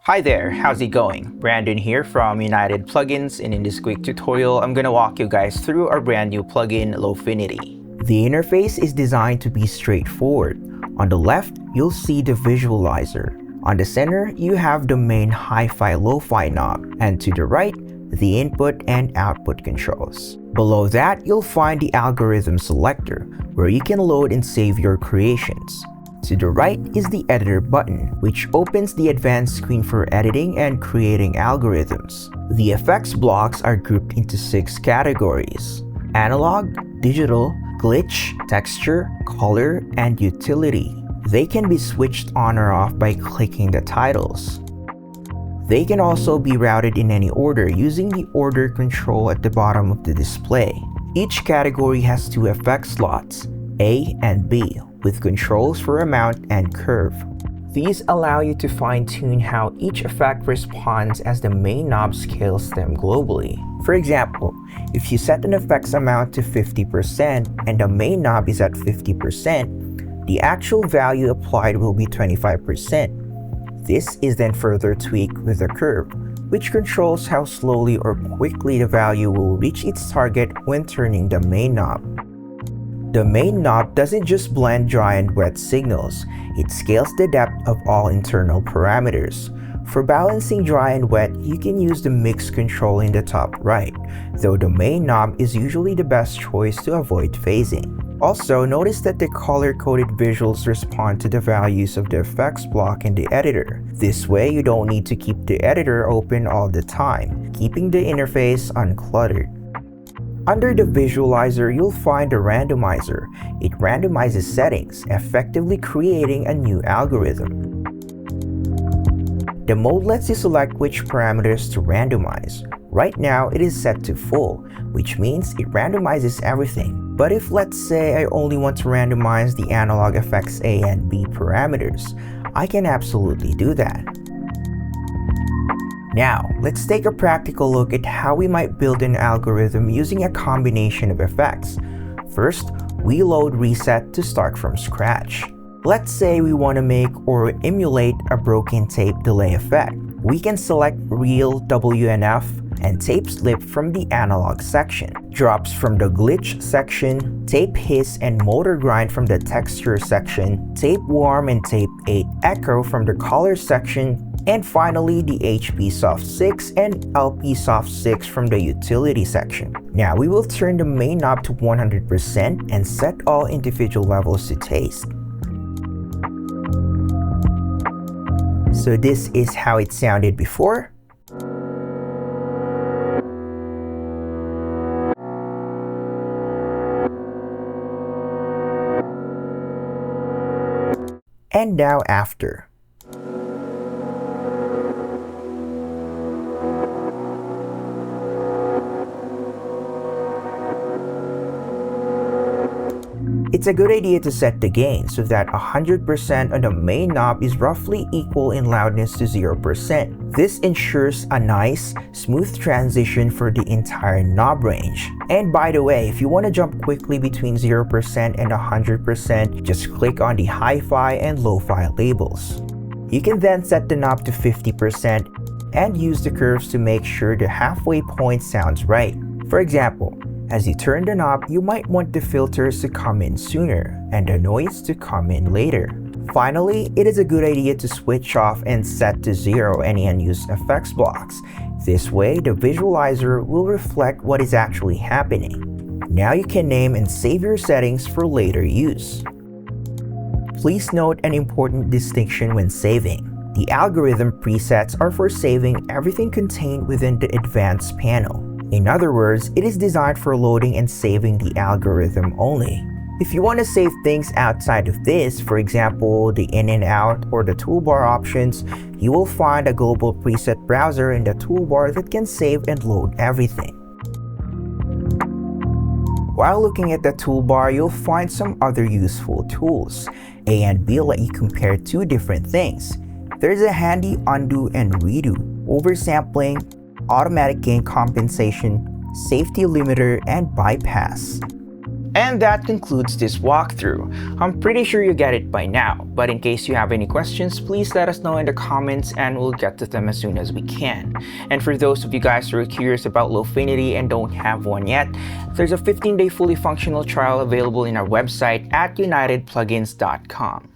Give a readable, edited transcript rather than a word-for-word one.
Hi there, how's it going? Brandon here from United Plugins, and in this quick tutorial, I'm gonna walk you guys through our brand new plugin, Lofinity. The interface is designed to be straightforward. On the left, you'll see the visualizer. On the center, you have the main hi-fi lo-fi knob, and to the right, the input and output controls. Below that, you'll find the algorithm selector, where you can load and save your creations. To the right is the editor button, which opens the advanced screen for editing and creating algorithms. The effects blocks are grouped into 6 categories: analog, digital, glitch, texture, color, and utility. They can be switched on or off by clicking the titles. They can also be routed in any order using the order control at the bottom of the display. Each category has 2 effect slots, A and B, with controls for amount and curve. These allow you to fine-tune how each effect responds as the main knob scales them globally. For example, if you set an effect's amount to 50% and the main knob is at 50%, the actual value applied will be 25%. This is then further tweaked with the curve, which controls how slowly or quickly the value will reach its target when turning the main knob. The main knob doesn't just blend dry and wet signals, it scales the depth of all internal parameters. For balancing dry and wet, you can use the mix control in the top right, though the main knob is usually the best choice to avoid phasing. Also, notice that the color-coded visuals respond to the values of the effects block in the editor. This way, you don't need to keep the editor open all the time, keeping the interface uncluttered. Under the visualizer, you'll find a randomizer. It randomizes settings, effectively creating a new algorithm. The mode lets you select which parameters to randomize. Right now, it is set to full, which means it randomizes everything. But if, let's say, I only want to randomize the analog effects A and B parameters, I can absolutely do that. Now, let's take a practical look at how we might build an algorithm using a combination of effects. First, we load reset to start from scratch. Let's say we want to make or emulate a broken tape delay effect. We can select Real WNF and Tape Slip from the analog section, drops from the glitch section, tape hiss and motor grind from the texture section, tape warm and tape 8 echo from the color section, and finally the HP Soft 6 and LP Soft 6 from the utility section. Now we will turn the main knob to 100% and set all individual levels to taste. So this is how it sounded before. And now after. It's a good idea to set the gain so that 100% on the main knob is roughly equal in loudness to 0%. This ensures a nice, smooth transition for the entire knob range. And by the way, if you want to jump quickly between 0% and 100%, just click on the hi-fi and lo-fi labels. You can then set the knob to 50% and use the curves to make sure the halfway point sounds right. For example, as you turn the knob, you might want the filters to come in sooner and the noise to come in later. Finally, it is a good idea to switch off and set to 0 any unused effects blocks. This way, the visualizer will reflect what is actually happening. Now you can name and save your settings for later use. Please note an important distinction when saving. The algorithm presets are for saving everything contained within the advanced panel. In other words, it is designed for loading and saving the algorithm only. If you want to save things outside of this, for example, the in and out or the toolbar options, you will find a global preset browser in the toolbar that can save and load everything. While looking at the toolbar, you'll find some other useful tools. A and B let you compare 2 different things. There's a handy undo and redo, oversampling, automatic gain compensation, safety limiter, and bypass. And that concludes this walkthrough. I'm pretty sure you get it by now, but in case you have any questions, please let us know in the comments and we'll get to them as soon as we can. And for those of you guys who are curious about Lofinity and don't have one yet, there's a 15-day fully functional trial available in our website at unitedplugins.com.